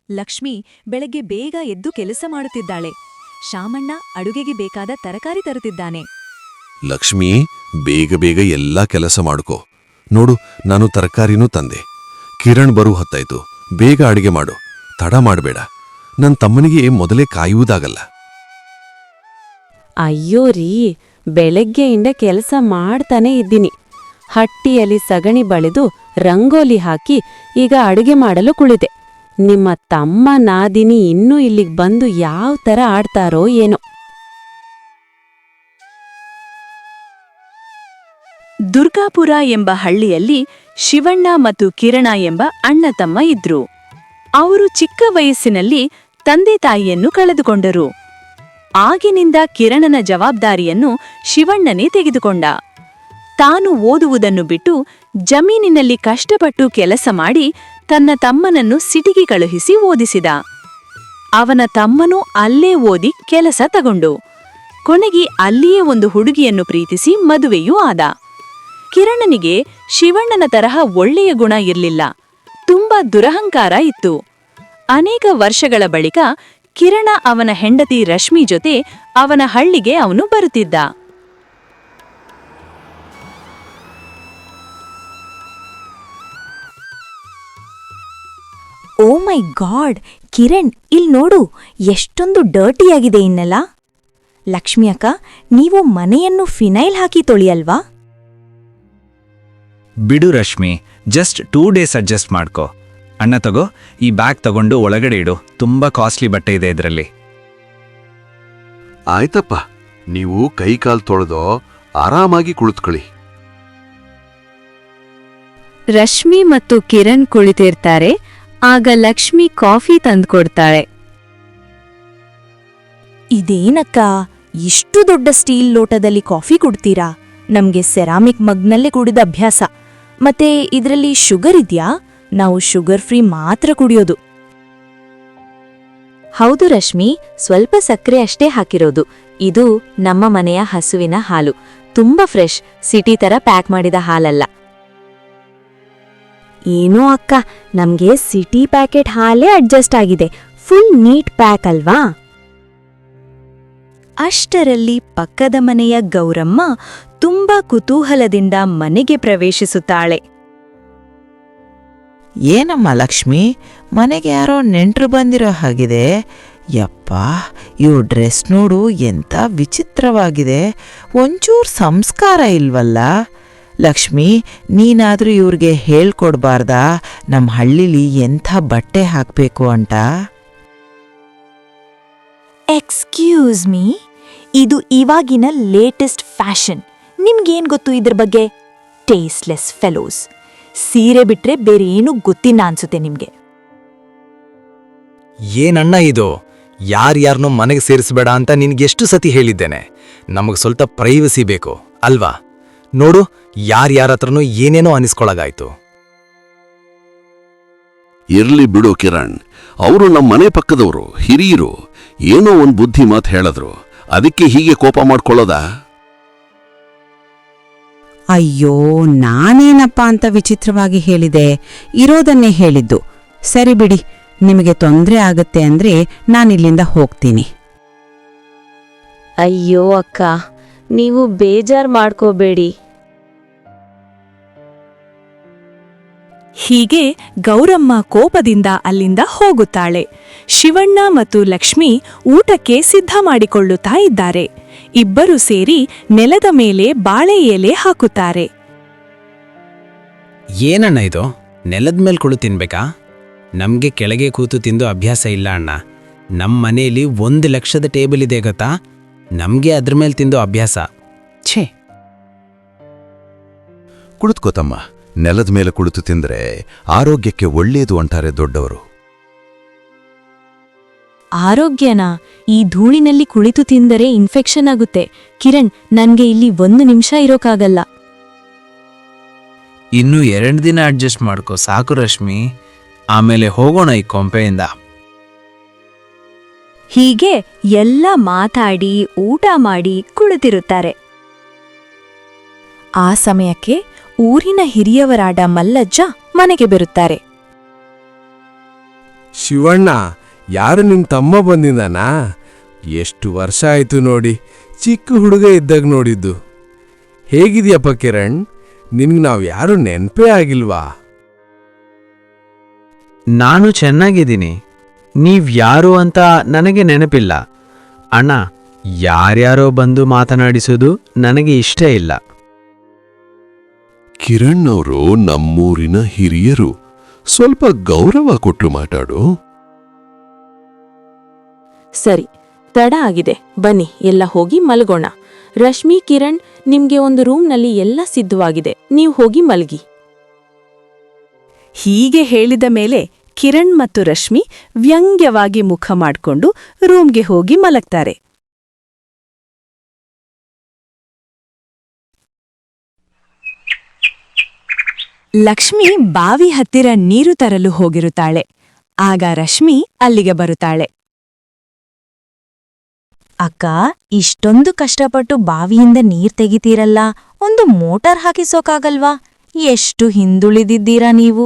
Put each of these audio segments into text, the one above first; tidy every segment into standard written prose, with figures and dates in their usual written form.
ಲಕ್ಷ್ಮಿ ಬೆಳಗ್ಗೆ ಬೇಗ ಎದ್ದು ಕೆಲಸ ಮಾಡುತ್ತಿದ್ದಾಳೆ. ಶಾಮಣ್ಣ ಅಡುಗೆಗೆ ಬೇಕಾದ ತರಕಾರಿ ತರುತ್ತಿದ್ದಾನೆ. ಲಕ್ಷ್ಮೀ, ಬೇಗ ಬೇಗ ಎಲ್ಲಾ ಕೆಲಸ ಮಾಡ್ಕೋ. ನೋಡು, ನಾನು ತರಕಾರಿನೂ ತಂದೆ. ಕಿರಣ್ ಬರು ಹೊತ್ತಾಯ್ತು, ಬೇಗ ಅಡಿಗೆ ಮಾಡು, ತಡ ಮಾಡಬೇಡ. ನನ್ ತಮ್ಮನಿಗೆ ಮೊದಲೇ ಕಾಯುವುದಾಗಲ್ಲ. ಅಯ್ಯೋ ರೀ, ಬೆಳಗ್ಗೆಯಿಂದ ಕೆಲಸ ಮಾಡ್ತಾನೆ ಇದ್ದೀನಿ. ಹಟ್ಟಿಯಲ್ಲಿ ಸಗಣಿ ಬಳಿದು ರಂಗೋಲಿ ಹಾಕಿ ಈಗ ಅಡುಗೆ ಮಾಡಲು ಕುಳಿತೆ. ನಿಮ್ಮ ತಮ್ಮ ನಾದಿನಿ ಇನ್ನೂ ಇಲ್ಲಿಗೆ ಬಂದು ಯಾವ ತರ ಆಡ್ತಾರೋ ಏನೋ. ದುರ್ಗಾಪುರ ಎಂಬ ಹಳ್ಳಿಯಲ್ಲಿ ಶಿವಣ್ಣ ಮತ್ತು ಕಿರಣ ಎಂಬ ಅಣ್ಣ ತಮ್ಮ ಇದ್ರು. ಅವರು ಚಿಕ್ಕ ವಯಸ್ಸಿನಲ್ಲಿ ತಂದೆ ತಾಯಿಯನ್ನು ಕಳೆದುಕೊಂಡರು. ಆಗಿನಿಂದ ಕಿರಣನ ಜವಾಬ್ದಾರಿಯನ್ನು ಶಿವಣ್ಣನೇ ತೆಗೆದುಕೊಂಡ. ತಾನು ಓದುವುದನ್ನು ಬಿಟ್ಟು ಜಮೀನಿನಲ್ಲಿ ಕಷ್ಟಪಟ್ಟು ಕೆಲಸ ಮಾಡಿ ತನ್ನ ತಮ್ಮನನ್ನು ಸಿಟಿಗೆ ಕಳುಹಿಸಿ ಓದಿಸಿದ. ಅವನ ತಮ್ಮನೂ ಅಲ್ಲೇ ಓದಿ ಕೆಲಸ ತಗೊಂಡು ಕೊನೆಗೆ ಅಲ್ಲಿಯೇ ಒಂದು ಹುಡುಗಿಯನ್ನು ಪ್ರೀತಿಸಿ ಮದುವೆಯೂ ಆದ. ಕಿರಣನಿಗೆ ಶಿವಣ್ಣನ ತರಹ ಒಳ್ಳೆಯ ಗುಣ ಇರಲಿಲ್ಲ, ತುಂಬಾ ದುರಹಂಕಾರ ಇತ್ತು. ಅನೇಕ ವರ್ಷಗಳ ಬಳಿಕ ಕಿರಣ ಅವನ ಹೆಂಡತಿ ರಶ್ಮಿ ಜೊತೆ ಅವನ ಹಳ್ಳಿಗೆ ಅವನು ಬರುತ್ತಿದ್ದ. ಓ ಮೈ ಗಾಡ್, ಕಿರಣ್, ಇಲ್ ನೋಡು, ಎಷ್ಟೊಂದು ಡರ್ಟಿಯಾಗಿದೆ ಇನ್ನೆಲ್ಲ. ಲಕ್ಷ್ಮಿ ಅಕ್ಕ, ನೀವು ಮನೆಯನ್ನು ಫಿನೈಲ್ ಹಾಕಿ ತೊಳಿಯಲ್ವಾ? ಬಿಡು ರಶ್ಮಿ, ಜಸ್ಟ್ 2 ಡೇಸ್ ಅಡ್ಜಸ್ಟ್ ಮಾಡ್ಕೋ. ಅಣ್ಣ ತಗೋ, ಈ ಬ್ಯಾಗ್ ತಗೊಂಡು ಒಳಗಡೆ ಇಡು. ತುಂಬಾ ಕಾಸ್ಟ್ಲಿ ಬಟ್ಟೆ ಇದೆ ಇದರಲ್ಲಿ. ಆಯ್ತಪ್ಪ, ನೀವು ಕೈ ಕಾಲ್ ತೊಳೆದೋ ಆರಾಮಾಗಿ ಕುಳಿತುಕೊಳ್ಳಿ. ರಶ್ಮಿ ಮತ್ತು ಕಿರಣ್ ಕುಳಿತಿರ್ತಾರೆ. ಆಗ ಲಕ್ಷ್ಮಿ ಕಾಫಿ ತಂದ್ಕೊಡ್ತಾಳೆ. ಇದೇನಕ್ಕ, ಇಷ್ಟು ದೊಡ್ಡ ಸ್ಟೀಲ್ ಲೋಟದಲ್ಲಿ ಕಾಫಿ ಕುಡ್ತೀರಾ? ನಮ್ಗೆ ಸೆರಾಮಿಕ್ ಮಗ್ನಲ್ಲೇ ಕುಡಿದ ಅಭ್ಯಾಸ. ಮತ್ತೆ ಇದ್ರಲ್ಲಿ ಶುಗರ್ ಇದ್ಯಾ? ನಾವು ಶುಗರ್ ಫ್ರೀ ಮಾತ್ರ ಕುಡಿಯೋದು. ಹೌದು ರಶ್ಮಿ, ಸ್ವಲ್ಪ ಸಕ್ಕರೆ ಅಷ್ಟೇ ಹಾಕಿರೋದು. ಇದು ನಮ್ಮ ಮನೆಯ ಹಸುವಿನ ಹಾಲು, ತುಂಬಾ ಫ್ರೆಶ್, ಸಿಟಿ ತರ ಪ್ಯಾಕ್ ಮಾಡಿದ ಹಾಲಲ್ಲ. ಏನೋ ಅಕ್ಕ, ನಮ್ಗೆ ಸಿಟಿ ಪ್ಯಾಕೆಟ್ ಹಾಲೇ ಅಡ್ಜಸ್ಟ್ ಆಗಿದೆ. ಫುಲ್ ನೀಟ್ ಪ್ಯಾಕ್ ಅಲ್ವಾ? ಅಷ್ಟರಲ್ಲಿ ಪಕ್ಕದ ಮನೆಯ ಗೌರಮ್ಮ ತುಂಬಾ ಕುತೂಹಲದಿಂದ ಮನೆಗೆ ಪ್ರವೇಶಿಸುತ್ತಾಳೆ. ಏನಮ್ಮ ಲಕ್ಷ್ಮಿ, ಮನೆಗೆ ಯಾರೋ ನೆಂಟ್ರು ಬಂದಿರೋ ಹಾಗಿದೆ. ಯಪ್ಪ, ಇವ್ರ ಡ್ರೆಸ್ ನೋಡು, ಎಂಥ ವಿಚಿತ್ರವಾಗಿದೆ. ಒಂಚೂರು ಸಂಸ್ಕಾರ ಇಲ್ವಲ್ಲ. ಲಕ್ಷ್ಮಿ, ನೀನಾದ್ರೂ ಇವ್ರಿಗೆ ಹೇಳ್ಕೊಡ್ಬಾರ್ದಾ ನಮ್ಮ ಹಳ್ಳಿಲಿ ಎಂಥ ಬಟ್ಟೆ ಹಾಕ್ಬೇಕು ಅಂತ? ಎಕ್ಸ್ಕ್ಯೂಸ್ ಮೀ, ಇದು ಇವಾಗಿನ ಲೇಟೆಸ್ಟ್ ಫ್ಯಾಷನ್. ನಿಮ್ಗೇನ್ ಗೊತ್ತು ಇದ್ರ ಬಗ್ಗೆ? Tasteless fellows. ಸೀರೆ ಬಿಟ್ರೆ ಬೇರೆ ಏನೂ ಗೊತ್ತಿಲ್ಲ ಅನ್ಸುತ್ತೆ ನಿಮ್ಗೆ. ಏನಣ್ಣ ಇದು? ಯಾರ್ಯಾರನ್ನೋ ಮನೆಗೆ ಸೇರಿಸಬೇಡ ಅಂತ ನಿನ್ಗೆಷ್ಟು ಸತಿ ಹೇಳಿದ್ದೇನೆ. ನಮಗೆ ಸ್ವಲ್ಪ ಪ್ರೈವಸಿ ಬೇಕು ಅಲ್ವಾ? ನೋಡು, ಯಾರ್ಯಾರ ಹತ್ರನೂ ಏನೇನೋ ಅನಿಸ್ಕೊಳಗಾಯ್ತು. ಇರ್ಲಿ ಬಿಡು ಕಿರಣ್, ಅವರು ನಮ್ಮ ಮನೆ ಪಕ್ಕದವರು, ಹಿರಿಯರು. ಏನೋ ಒಂದ್ ಬುದ್ಧಿ ಮಾತು ಹೇಳಿದ್ರು, ಅದಕ್ಕೆ ಹೀಗೆ ಕೋಪ ಮಾಡ್ಕೊಳ್ಳೋದಾ? ಅಯ್ಯೋ, ನಾನೇನಪ್ಪ ಅಂತ ವಿಚಿತ್ರವಾಗಿ ಹೇಳಿದೆ? ಇರೋದನ್ನೇ ಹೇಳಿದ್ದು. ಸರಿ ಬಿಡಿ, ನಿಮಗೆ ತೊಂದರೆ ಆಗತ್ತೆ ಅಂದ್ರೆ ನಾನಿಲ್ಲಿಂದ ಹೋಗ್ತೀನಿ. ಅಯ್ಯೋ ಅಕ್ಕ, ನೀವು ಬೇಜಾರ್ ಮಾಡ್ಕೋಬೇಡಿ. ಹೀಗೆ ಗೌರಮ್ಮ ಕೋಪದಿಂದ ಅಲ್ಲಿಂದ ಹೋಗುತ್ತಾಳೆ. ಶಿವಣ್ಣ ಮತ್ತು ಲಕ್ಷ್ಮಿ ಊಟಕ್ಕೆ ಸಿದ್ಧ ಮಾಡಿಕೊಳ್ಳುತ್ತಾ ಇದ್ದಾರೆ. ಇಬ್ಬರು ಸೇರಿ ನೆಲದ ಮೇಲೆ ಬಾಳೆ ಎಲೆ ಹಾಕುತ್ತಾರೆ. ಏನಣ್ಣ ಇದು? ನೆಲದ ಮೇಲೆ ಕುಳಿತು ತಿನ್ಬೇಕಾ? ನಮ್ಗೆ ಕೆಳಗೆ ಕೂತು ತಿಂದು ಅಭ್ಯಾಸ ಇಲ್ಲ ಅಣ್ಣ. ನಮ್ಮ ಮನೆಯಲ್ಲಿ 1 ಲಕ್ಷದ ಟೇಬಲ್ ಇದೆ ಗೊತ್ತಾ? ನಮ್ಗೆ ಅದ್ರ ಮೇಲೆ ತಿಂದು ಅಭ್ಯಾಸ. ಛೇ, ಕುಳಿತುಕೋತಮ್ಮ. ನೆಲದ ಮೇಲೆ ಕುಳಿತು ತಿಂದ್ರೆ ಆರೋಗ್ಯಕ್ಕೆ ಒಳ್ಳೆಯದು ಅಂತಾರೆ ದೊಡ್ಡವರು. ಆರೋಗ್ಯನಾ? ಈ ಧೂಳಿನಲ್ಲಿ ಕುಳಿತು ತಿಂದರೆ ಇನ್ಫೆಕ್ಷನ್ ಆಗುತ್ತೆ. ಕಿರಣ್, ನನ್ಗೆ ಇಲ್ಲಿ 1 ನಿಮಿಷ ಇರೋಕ್ಕಾಗಲ್ಲ. ಇನ್ನು 2 ದಿನ ಅಡ್ಜಸ್ಟ್ ಮಾಡ್ಕೋ ಸಾಕು ರಶ್ಮಿ. ಆಮೇಲೆ ಹೋಗೋಣ ಈ ಕೊಂಪೆಯಿಂದ. ಹೀಗೆ ಎಲ್ಲ ಮಾತಾಡಿ ಊಟ ಮಾಡಿ ಕುಳಿತಿರುತ್ತಾರೆ. ಆ ಸಮಯಕ್ಕೆ ಊರಿನ ಹಿರಿಯವರಾದ ಮಲ್ಲಜ್ಜ ಮನೆಗೆ ಬರುತ್ತಾರೆ. ಶಿವಣ್ಣ, ಯಾರು ನಿಮ್ ತಮ್ಮ ಬಂದಿದ್ದಾನಾ? ಎಷ್ಟು ವರ್ಷ ಆಯ್ತು ನೋಡಿ, ಚಿಕ್ಕ ಹುಡುಗ ಇದ್ದಾಗ ನೋಡಿದ್ದು. ಹೇಗಿದ್ಯಪ್ಪ ಕಿರಣ್? ನಿನ್ಗೆ ನಾವು ಯಾರು ನೆನ್ಪೇ ಆಗಿಲ್ವಾ? ನಾನು ಚೆನ್ನಾಗಿದ್ದೀನಿ. ನೀವ್ಯಾರು ಅಂತ ನನಗೆ ನೆನಪಿಲ್ಲ. ಅಣ್ಣ, ಯಾರ್ಯಾರೋ ಬಂದು ಮಾತನಾಡಿಸೋದು ನನಗೆ ಇಷ್ಟ ಇಲ್ಲ. ಕಿರಣ್ ಅವರು ನಮ್ಮೂರಿನ ಹಿರಿಯರು, ಸ್ವಲ್ಪ ಗೌರವ ಕೊಟ್ಟು ಮಾತಾಡು. ಸರಿ, ತಡ ಆಗಿದೆ, ಬನ್ನಿ ಎಲ್ಲ ಹೋಗಿ ಮಲ್ಗೋಣ. ರಶ್ಮಿ, ಕಿರಣ್, ನಿಮ್ಗೆ ಒಂದು ರೂಮ್ನಲ್ಲಿ ಎಲ್ಲ ಸಿದ್ಧವಾಗಿದೆ, ನೀವು ಹೋಗಿ ಮಲ್ಗಿ. ಹೀಗೆ ಹೇಳಿದ ಮೇಲೆ ಕಿರಣ್ ಮತ್ತು ರಶ್ಮಿ ವ್ಯಂಗ್ಯವಾಗಿ ಮುಖ ಮಾಡ್ಕೊಂಡು ರೂಮ್ಗೆ ಹೋಗಿ ಮಲಗ್ತಾರೆ. ಲಕ್ಷ್ಮಿ ಬಾವಿ ಹತ್ತಿರ ನೀರು ತರಲು ಹೋಗಿರುತ್ತಾಳೆ. ಆಗ ರಶ್ಮಿ ಅಲ್ಲಿಗೆ ಬರುತ್ತಾಳೆ. ಅಕ್ಕ, ಇಷ್ಟೊಂದು ಕಷ್ಟಪಟ್ಟು ಬಾವಿಯಿಂದ ನೀರ್ ತೆಗಿತೀರಲ್ಲ, ಒಂದು ಮೋಟಾರ್ ಹಾಕಿಸೋಕಾಗಲ್ವಾ? ಎಷ್ಟು ಹಿಂದುಳಿದಿದ್ದೀರಾ ನೀವು?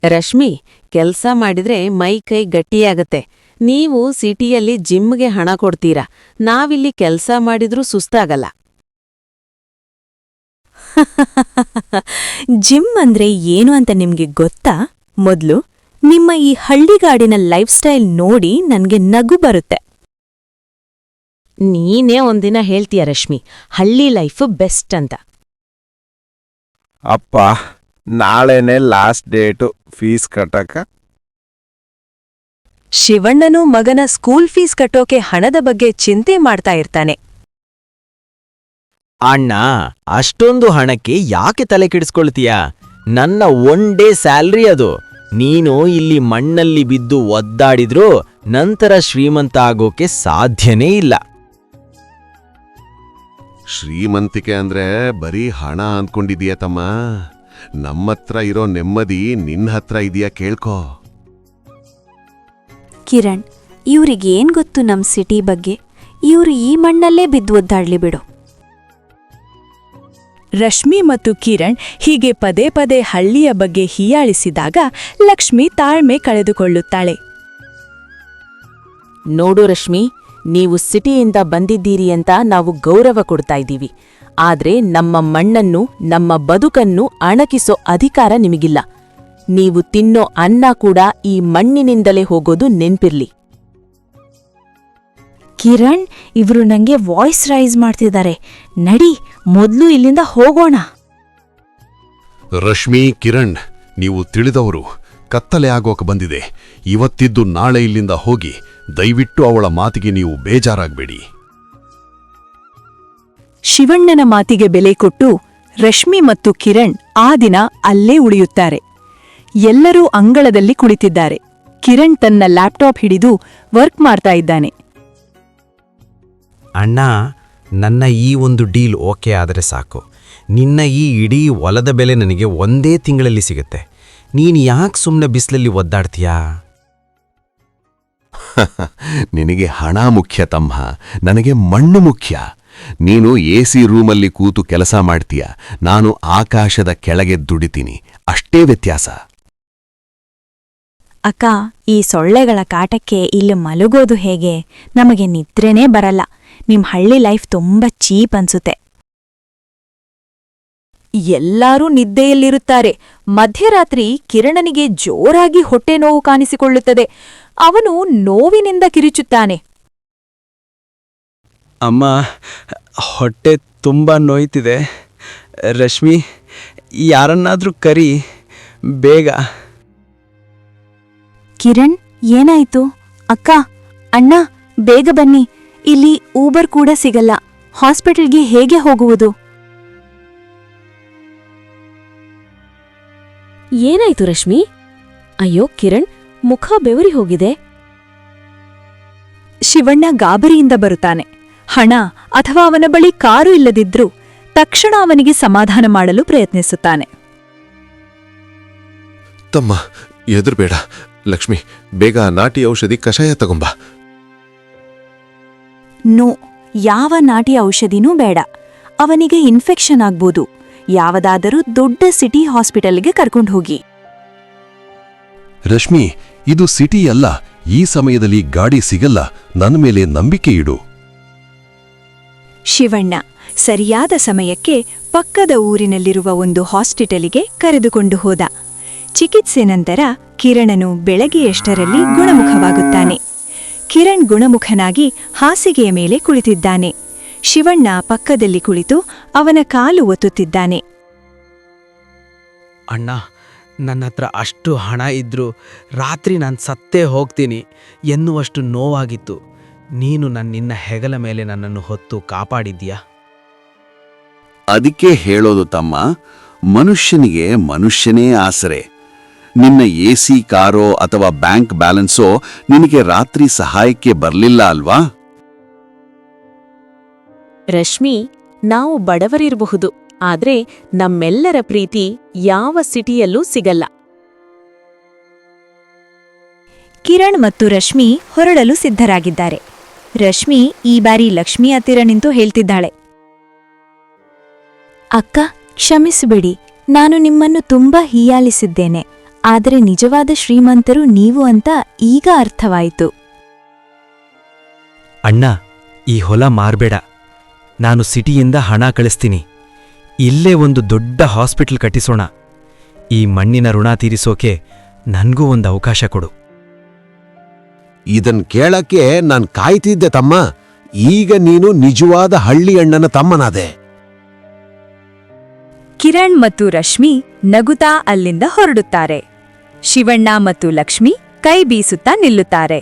ರಶ್ಮಿ, ಕೆಲ್ಸ ಮಾಡಿದ್ರೆ ಮೈ ಕೈ ಗಟ್ಟಿಯಾಗತ್ತೆ. ನೀವು ಸಿಟಿಯಲ್ಲಿ ಜಿಮ್ಗೆ ಹಣ ಕೊಡ್ತೀರಾ, ನಾವಿಲ್ಲಿ ಕೆಲ್ಸ ಮಾಡಿದ್ರೂ ಸುಸ್ತಾಗಲ್ಲ. ಜಿಮ್ ಅಂದ್ರೆ ಏನು ಅಂತ ನಿಮ್ಗೆ ಗೊತ್ತಾ? ಮೊದ್ಲು ನಿಮ್ಮ ಈ ಹಳ್ಳಿಗಾಡಿನ ಲೈಫ್ ಸ್ಟೈಲ್ ನೋಡಿ ನನ್ಗೆ ನಗು ಬರುತ್ತೆ. ನೀನೇ ಒಂದಿನ ಹೇಳ್ತೀಯ ರಶ್ಮಿ, ಹಳ್ಳಿ ಲೈಫ್ ಬೆಸ್ಟ್ ಅಂತ. ಅಪ್ಪ, ನಾಳೆನೇ ಲಾಸ್ಟ್ ಡೇಟು ಫೀಸ್ ಕಟ್ಟಕ. ಶಿವಣ್ಣನು ಮಗನ ಸ್ಕೂಲ್ ಫೀಸ್ ಕಟ್ಟೋಕೆ ಹಣದ ಬಗ್ಗೆ ಚಿಂತೆ ಮಾಡ್ತಾ ಇರ್ತಾನೆ. ಅಣ್ಣ, ಅಷ್ಟೊಂದು ಹಣಕ್ಕೆ ಯಾಕೆ ತಲೆ ಕೆಡಿಸ್ಕೊಳ್ತೀಯ? ನನ್ನ ಒನ್ ಡೇ ಸ್ಯಾಲ್ರಿ ಅದು. ನೀನು ಇಲ್ಲಿ ಮಣ್ಣಲ್ಲಿ ಬಿದ್ದು ಒದ್ದಾಡಿದ್ರೂ ನಂತರ ಶ್ರೀಮಂತ ಆಗೋಕೆ ಸಾಧ್ಯನೇ ಇಲ್ಲ. ಶ್ರೀಮಂತಿಕೆ ಅಂದ್ರೆ ಬರೀ ಹಣ ಅಂದ್ಕೊಂಡಿದೀಯ ತಮ್ಮ? ನಮ್ಮತ್ರ ಇರೋ ನೆಮ್ಮದಿ ನಿನ್ನ ಹತ್ರ ಇದೆಯಾ ಕೇಳ್ಕೊ. ಕಿರಣ್, ಇವ್ರಿಗೇನ್ ಗೊತ್ತು ನಮ್ ಸಿಟಿ ಬಗ್ಗೆ? ಇವ್ರು ಈ ಮಣ್ಣಲ್ಲೇ ಬಿದ್ದು ಒದ್ದಾಡ್ಲಿ ಬಿಡು. ರಶ್ಮಿ ಮತ್ತು ಕಿರಣ್ ಹೀಗೆ ಪದೇ ಪದೇ ಹಳ್ಳಿಯ ಬಗ್ಗೆ ಹೀಯಾಳಿಸಿದಾಗ ಲಕ್ಷ್ಮಿ ತಾಳ್ಮೆ ಕಳೆದುಕೊಳ್ಳುತ್ತಾಳೆ. ನೋಡು ರಶ್ಮಿ, ನೀವು ಸಿಟಿಯಿಂದ ಬಂದಿದ್ದೀರಿ ಅಂತ ನಾವು ಗೌರವ ಕೊಡ್ತಾ ಇದ್ದೀವಿ. ಆದ್ರೆ ನಮ್ಮ ಮಣ್ಣನ್ನು, ನಮ್ಮ ಬದುಕನ್ನು ಅಣಕಿಸೋ ಅಧಿಕಾರ ನಿಮಗಿಲ್ಲ. ನೀವು ತಿನ್ನೋ ಅನ್ನ ಕೂಡ ಈ ಮಣ್ಣಿನಿಂದಲೇ ಹೋಗೋದು ನೆನ್ಪಿರ್ಲಿ. ಕಿರಣ್, ಇವ್ರು ನಂಗೆ ವಾಯ್ಸ್ ರೈಸ್ ಮಾಡ್ತಿದ್ದಾರೆ. ನಡಿ, ಮೊದ್ಲು ಇಲ್ಲಿಂದ ಹೋಗೋಣ. ರಶ್ಮಿ, ಕಿರಣ್, ನೀವು ತಿಳಿದವರು. ಕತ್ತಲೆ ಆಗೋಕೆ ಬಂದಿದೆ. ಇವತ್ತಿದ್ದು ನಾಳೆ ಇಲ್ಲಿಂದ ಹೋಗಿ. ದಯವಿಟ್ಟು ಅವಳ ಮಾತಿಗೆ ನೀವು ಬೇಜಾರಾಗಬೇಡಿ. ಶಿವಣ್ಣನ ಮಾತಿಗೆ ಬೆಲೆ ಕೊಟ್ಟು ರಶ್ಮಿ ಮತ್ತು ಕಿರಣ್ ಆ ದಿನ ಅಲ್ಲೇ ಉಳಿಯುತ್ತಾರೆ. ಎಲ್ಲರೂ ಅಂಗಳದಲ್ಲಿ ಕುಳಿತಿದ್ದಾರೆ. ಕಿರಣ್ ತನ್ನ ಲ್ಯಾಪ್ಟಾಪ್ ಹಿಡಿದು ವರ್ಕ್ ಮಾಡ್ತಾ ಇದ್ದಾನೆ. ಅಣ್ಣ, ನನ್ನ ಈ ಒಂದು ಡೀಲ್ ಓಕೆ ಆದರೆ ಸಾಕು. ನಿನ್ನ ಈ ಇಡೀ ಹೊಲದ ಬೆಲೆ ನನಗೆ ಒಂದೇ ತಿಂಗಳಲ್ಲಿ ಸಿಗುತ್ತೆ. ನೀನು ಯಾಕೆ ಸುಮ್ಮನೆ ಬಿಸಿಲಲ್ಲಿ ಒದ್ದಾಡ್ತೀಯಾ? ನಿನಗೆ ಹಣ ಮುಖ್ಯ ತಮ್ಮ, ನನಗೆ ಮಣ್ಣು ಮುಖ್ಯ. ನೀನು AC ರೂಮಲ್ಲಿ ಕೂತು ಕೆಲಸ ಮಾಡ್ತೀಯ, ನಾನು ಆಕಾಶದ ಕೆಳಗೆ ದುಡಿತೀನಿ. ಅಷ್ಟೇ ವ್ಯತ್ಯಾಸ. ಅಕ್ಕ, ಈ ಸೊಳ್ಳೆಗಳ ಕಾಟಕ್ಕೆ ಇಲ್ಲಿ ಮಲಗೋದು ಹೇಗೆ? ನಮಗೆ ನಿದ್ರೆನೇ ಬರಲ್ಲ. ನಿಮ್ ಹಳ್ಳಿ ಲೈಫ್ ತುಂಬಾ ಚೀಪ್ ಅನ್ಸುತ್ತೆ. ಎಲ್ಲರೂ ನಿದ್ದೆಯಲ್ಲಿರುತ್ತಾರೆ. ಮಧ್ಯರಾತ್ರಿ ಕಿರಣನಿಗೆ ಜೋರಾಗಿ ಹೊಟ್ಟೆ ನೋವು ಕಾಣಿಸಿಕೊಳ್ಳುತ್ತದೆ. ಅವನು ನೋವಿನಿಂದ ಕಿರಿಚುತ್ತಾನೆ. ಅಮ್ಮ, ಹೊಟ್ಟೆ ತುಂಬ ನೋಯ್ತಿದೆ. ರಶ್ಮಿ, ಯಾರನ್ನಾದ್ರೂ ಕರಿ ಬೇಗ. ಕಿರಣ್, ಏನಾಯ್ತು? ಅಕ್ಕ, ಅಣ್ಣ, ಬೇಗ ಬನ್ನಿ. ಇಲ್ಲಿ ಊಬರ್ ಕೂಡ ಸಿಗಲ್ಲ. ಹಾಸ್ಪಿಟಲ್ಗೆ ಹೇಗೆ ಹೋಗುವುದು? ಏನಾಯ್ತು ರಶ್ಮಿ? ಅಯ್ಯೋ ಕಿರಣ್, ಮುಖ ಬೆವರಿ ಹೋಗಿದೆ. ಶಿವಣ್ಣ ಗಾಬರಿಯಿಂದ ಬರುತ್ತಾನೆ. ಹಣ ಅಥವಾ ಅವನ ಬಳಿ ಕಾರು ಇಲ್ಲದಿದ್ರೂ ತಕ್ಷಣ ಅವನಿಗೆ ಸಮಾಧಾನ ಮಾಡಲು ಪ್ರಯತ್ನಿಸುತ್ತಾನೆ. ತಮ್ಮ, ಎದುರ್ಬೇಡ. ಲಕ್ಷ್ಮಿ, ಬೇಗ ನಾಟಿ ಔಷಧಿ ಕಷಾಯ ತಗೊಂಬ. ನೋ, ಯಾವ ನಾಟಿ ಔಷಧಿನೂ ಬೇಡ. ಅವನಿಗೆ ಇನ್ಫೆಕ್ಷನ್ ಆಗ್ಬೋದು. ಯಾವುದಾದರೂ ದೊಡ್ಡ ಸಿಟಿ ಹಾಸ್ಪಿಟಲ್ಗೆ ಕರ್ಕೊಂಡು ಹೋಗಿ. ರಶ್ಮಿ, ಇದು ಸಿಟಿ ಅಲ್ಲ. ಈ ಸಮಯದಲ್ಲಿ ಗಾಡಿ ಸಿಗಲ್ಲ. ನನ್ನ ಮೇಲೆ ನಂಬಿಕೆ ಇಡು. ಶಿವಣ್ಣ ಸರಿಯಾದ ಸಮಯಕ್ಕೆ ಪಕ್ಕದ ಊರಿನಲ್ಲಿರುವ ಒಂದು ಹಾಸ್ಪಿಟಲಿಗೆ ಕರೆದುಕೊಂಡು ಹೋದ. ಚಿಕಿತ್ಸೆ ನಂತರ ಕಿರಣನು ಬೆಳಗ್ಗೆಯಷ್ಟರಲ್ಲಿ ಗುಣಮುಖವಾಗುತ್ತಾನೆ. ಕಿರಣ್ ಗುಣಮುಖನಾಗಿ ಹಾಸಿಗೆಯ ಮೇಲೆ ಕುಳಿತಿದ್ದಾನೆ. ಶಿವಣ್ಣ ಪಕ್ಕದಲ್ಲಿ ಕುಳಿತು ಅವನ ಕಾಲು ಒತ್ತುತ್ತಿದ್ದಾನೆ. ಅಣ್ಣ, ನನ್ನ ಹತ್ರ ಅಷ್ಟು ಹಣ ಇದ್ರೂ ರಾತ್ರಿ ನಾನು ಸತ್ತೇ ಹೋಗ್ತೀನಿ ಎನ್ನುವಷ್ಟು ನೋವಾಗಿತ್ತು. ನೀನು ನಿನ್ನ ಹೆಗಲ ಮೇಲೆ ನನ್ನನ್ನು ಹೊತ್ತು ಕಾಪಾಡಿದ್ಯಾ. ಅದಕ್ಕೆ ಹೇಳೋದು ತಮ್ಮ, ಮನುಷ್ಯನಿಗೆ ಮನುಷ್ಯನೇ ಆಸರೆ. ನಿನ್ನ AC ಕಾರೋ ಅಥವಾ ಬ್ಯಾಂಕ್ ಬ್ಯಾಲೆನ್ಸೋ ನಿನಗೆ ರಾತ್ರಿ ಸಹಾಯಕ್ಕೆ ಬರಲಿಲ್ಲ ಅಲ್ವಾ? ರಶ್ಮಿ, ನಾವು ಬಡವರಿರಬಹುದು, ಆದ್ರೆ ನಮ್ಮೆಲ್ಲರ ಪ್ರೀತಿ ಯಾವ ಸಿಟಿಯಲ್ಲೂ ಸಿಗಲ್ಲ. ಕಿರಣ್ ಮತ್ತು ರಶ್ಮಿ ಹೊರಡಲು ಸಿದ್ಧರಾಗಿದ್ದಾರೆ. ರಶ್ಮಿ ಈ ಬಾರಿ ಲಕ್ಷ್ಮಿ ಹತ್ತಿರ ನಿಂತು ಹೇಳ್ತಿದ್ದಾಳೆ, ಅಕ್ಕ, ಕ್ಷಮಿಸಿಬಿಡಿ, ನಾನು ನಿಮ್ಮನ್ನು ತುಂಬಾ ಹೀಯಾಳಿಸಿದ್ದೇನೆ. ಆದರೆ ನಿಜವಾದ ಶ್ರೀಮಂತರು ನೀವು ಅಂತ ಈಗ ಅರ್ಥವಾಯಿತು. ಅಣ್ಣ, ಈ ಹೊಲ ಮಾರ್ಬೇಡ. ನಾನು ಸಿಟಿಯಿಂದ ಹಣ ಕಳಿಸ್ತೀನಿ. ಇಲ್ಲೇ ಒಂದು ದೊಡ್ಡ ಹಾಸ್ಪಿಟಲ್ ಕಟ್ಟಿಸೋಣ. ಈ ಮಣ್ಣಿನ ಋಣ ತೀರಿಸೋಕೆ ನನ್ಗೂ ಒಂದು ಅವಕಾಶ ಕೊಡು. ಇದನ್ ಕೇಳಕ್ಕೆ ನಾನ್ ಕಾಯ್ತಿದ್ದೆ ತಮ್ಮ. ಈಗ ನೀನು ನಿಜವಾದ ಹಳ್ಳಿ ಅಣ್ಣನ ತಮ್ಮನಾದೆ. ಕಿರಣ್ ಮತ್ತು ರಶ್ಮಿ ನಗುತ್ತಾ ಅಲ್ಲಿಂದ ಹೊರಡುತ್ತಾರೆ. ಶಿವಣ್ಣ ಮತ್ತು ಲಕ್ಷ್ಮಿ ಕೈ ಬೀಸುತ್ತಾ ನಿಲ್ಲುತ್ತಾರೆ.